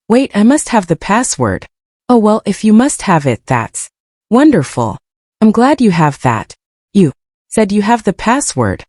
Wait, I must have the password. Oh well, if you must have it, that's wonderful. I'm glad you have that. You said you have the password.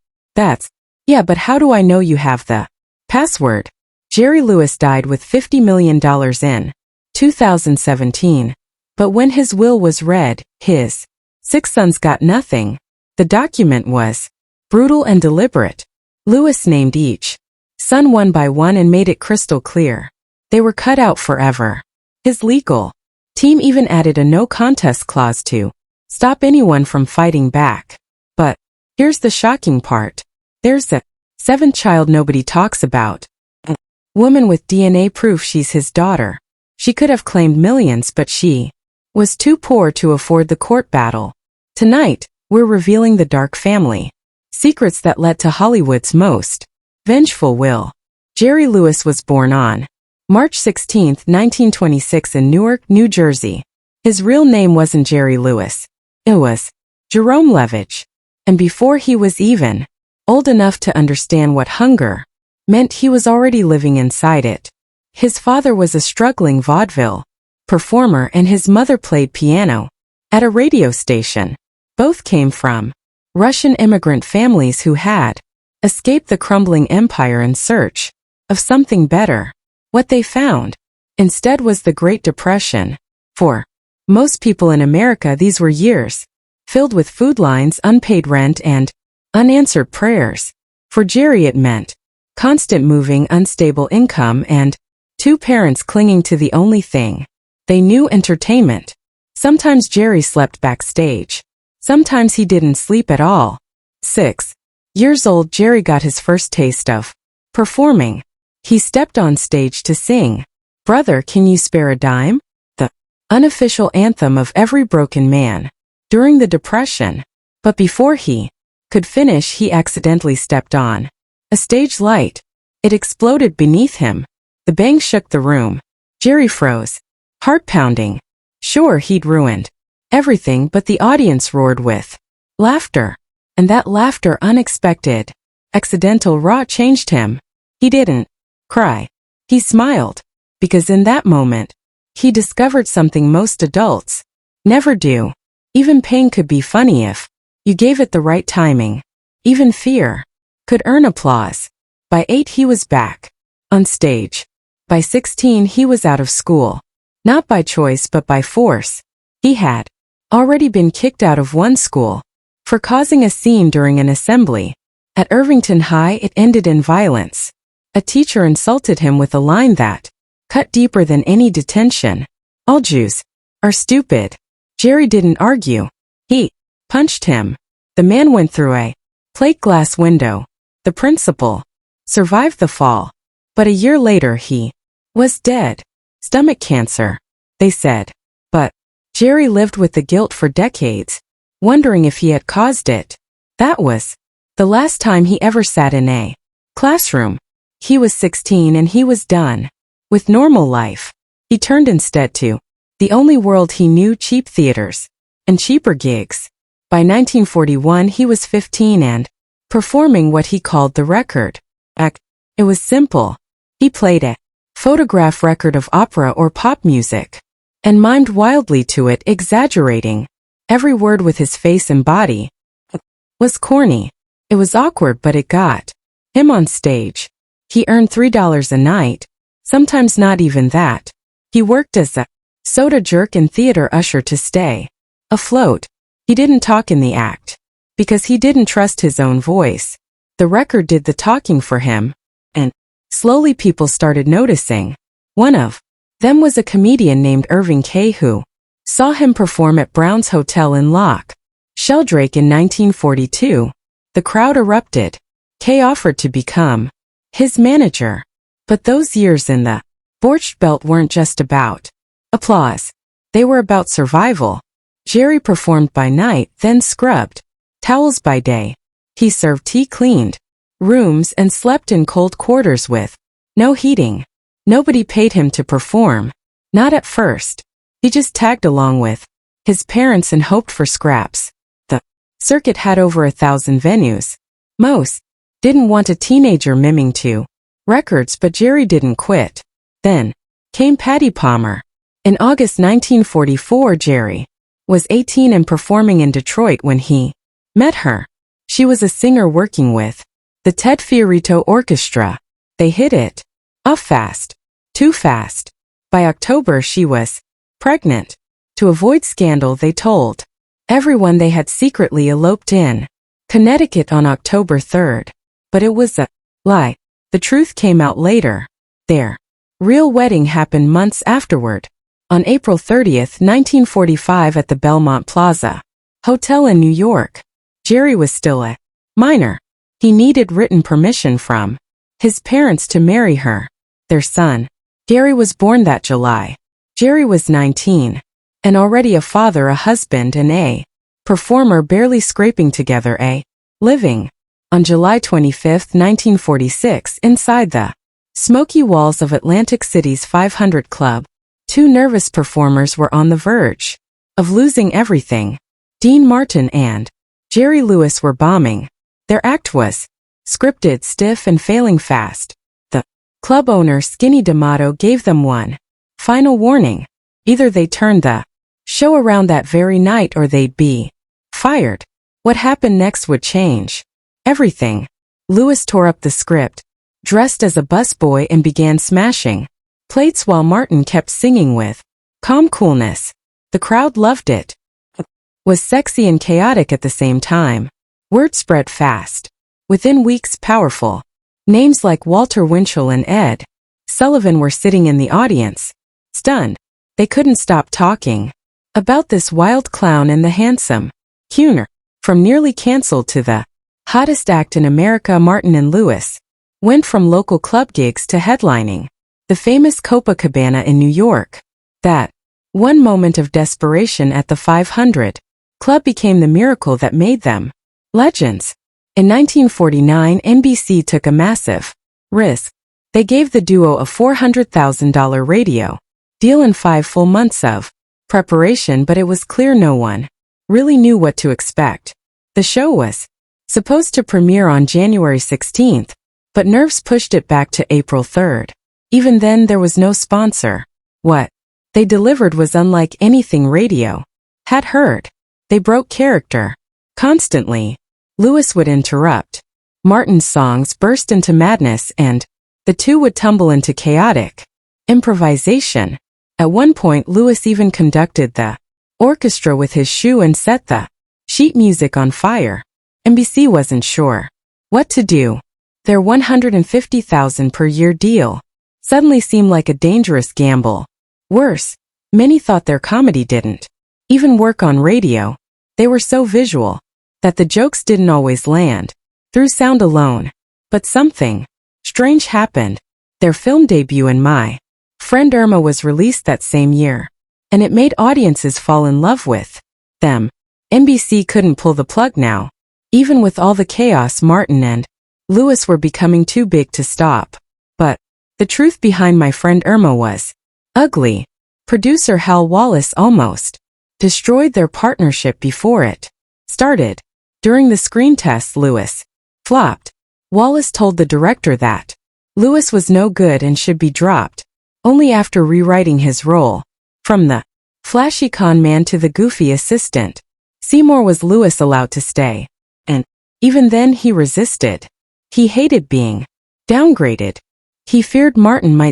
Yeah, but how do I know you have the password? Jerry Lewis died with $50 million in 2017. But when his will was read, his 6 sons got nothing. The document was brutal and deliberate. Lewis named each son one by one and made it crystal clear. They were cut out forever. His legal team even added a no contest clause to stop anyone from fighting back. But here's the shocking part. There's a 7th child nobody talks about. A woman with DNA proof she's his daughter. She could have claimed millions, but she was too poor to afford the court battle. Tonight, we're revealing the dark family secrets that led to Hollywood's most vengeful will. Jerry Lewis was born on March 16, 1926 in Newark, New Jersey. His real name wasn't Jerry Lewis. It was Jerome Levitch. And before he was even old enough to understand what hunger meant, he was already living inside it. His father was a struggling vaudeville performer and his mother played piano at a radio station. Both came from Russian immigrant families who had escaped the crumbling empire in search of something better. What they found instead was the Great Depression. For most people in America, these were years filled with food lines, unpaid rent, and unanswered prayers. For Jerry it meant constant moving, unstable income, and 2 parents clinging to the only thing they knew, entertainment. Sometimes Jerry slept backstage. Sometimes he didn't sleep at all. 6 years old, Jerry got his first taste of performing. He stepped on stage to sing "Brother, Can You Spare a Dime?" the unofficial anthem of every broken man during the Depression. But before he could finish, he accidentally stepped on a stage light. It exploded beneath him. The bang shook the room. Jerry froze, heart pounding. Sure, he'd ruined everything, but the audience roared with laughter. And that laughter, unexpected, accidental, raw, changed him. He didn't cry. He smiled. Because in that moment, he discovered something most adults never do. Even pain could be funny if you gave it the right timing. Even fear could earn applause. By 8 he was back on stage. By 16 he was out of school. Not by choice but by force. He had already been kicked out of one school for causing a scene during an assembly. At Irvington High it ended in violence. A teacher insulted him with a line that cut deeper than any detention. "All Jews are stupid." Jerry didn't argue. He punched him. The man went through a plate glass window. The principal survived the fall. But a year later he was dead. Stomach cancer, they said. But Jerry lived with the guilt for decades, wondering if he had caused it. That was the last time he ever sat in a classroom. He was 16 and he was done with normal life. He turned instead to the only world he knew: cheap theaters and cheaper gigs. By 1941 he was 15 and performing what he called the record act. It was simple. He played a photograph record of opera or pop music and mimed wildly to it, exaggerating every word with his face and body. It was corny. It was awkward, but it got him on stage. He earned $3 a night, sometimes not even that. He worked as a soda jerk and theater usher to stay afloat. He didn't talk in the act because he didn't trust his own voice. The record did the talking for him, and slowly people started noticing. One of them was a comedian named Irving K. who saw him perform at Brown's Hotel in Loch Sheldrake in 1942. The crowd erupted. K offered to become his manager. But those years in the Borscht Belt weren't just about applause. They were about survival. Jerry performed by night, then scrubbed towels by day. He served tea, cleaned rooms, and slept in cold quarters with no heating. Nobody paid him to perform. Not at first. He just tagged along with his parents and hoped for scraps. The circuit had over 1,000 venues. Most didn't want a teenager miming to records, but Jerry didn't quit. Then came Patty Palmer. In August 1944, Jerry was 18 and performing in Detroit when he met her. She was a singer working with the Ted Fiorito Orchestra. They hit it off fast, too fast. By October she was pregnant. To avoid scandal, they told everyone they had secretly eloped in Connecticut on October 3rd. But it was a lie. The truth came out later. Their real wedding happened months afterward. On April 30th, 1945 at the Belmont Plaza Hotel in New York. Jerry was still a minor. He needed written permission from his parents to marry her. Their son, Gary, was born that July. Jerry was 19 and already a father, a husband, and a performer, barely scraping together a living. On July 25, 1946, inside the smoky walls of Atlantic City's 500 Club, two nervous performers were on the verge of losing everything. Dean Martin and Jerry Lewis were bombing. Their act was scripted, stiff, and failing fast. The club owner, Skinny D'Amato, gave them one final warning. Either they turned the show around that very night or they'd be fired. What happened next would change everything. Lewis tore up the script, dressed as a busboy, and began smashing plates while Martin kept singing with calm coolness. The crowd loved it. It was sexy and chaotic at the same time. Word spread fast. Within weeks, powerful names like Walter Winchell and Ed Sullivan were sitting in the audience, stunned. They couldn't stop talking about this wild clown and the handsome crooner. From nearly canceled to the hottest act in America, Martin and Lewis went from local club gigs to headlining the famous Copacabana in New York. That one moment of desperation at the 500 Club became the miracle that made them legends. In 1949, NBC took a massive risk. They gave the duo a $400,000 radio deal and 5 full months of preparation, but it was clear no one really knew what to expect. The show was supposed to premiere on January 16th, but nerves pushed it back to April 3rd. Even then, there was no sponsor. What they delivered was unlike anything radio had heard. They broke character constantly. Lewis would interrupt Martin's songs, burst into madness, and the two would tumble into chaotic improvisation. At one point, Lewis even conducted the orchestra with his shoe and set the sheet music on fire. NBC wasn't sure what to do. Their $150,000 per year deal suddenly seemed like a dangerous gamble. Worse, many thought their comedy didn't even work on radio. They were so visual that the jokes didn't always land through sound alone. But something strange happened. Their film debut in My Friend Irma was released that same year, and it made audiences fall in love with them. NBC couldn't pull the plug now. Even with all the chaos, Martin and Lewis were becoming too big to stop. But the truth behind My Friend Irma was ugly. Producer Hal Wallace almost destroyed their partnership before it started. During the screen tests, Lewis flopped. Wallace told the director that Lewis was no good and should be dropped. Only after rewriting his role from the flashy con man to the goofy assistant Seymour was Lewis allowed to stay. And even then he resisted. He hated being downgraded. He feared Martin might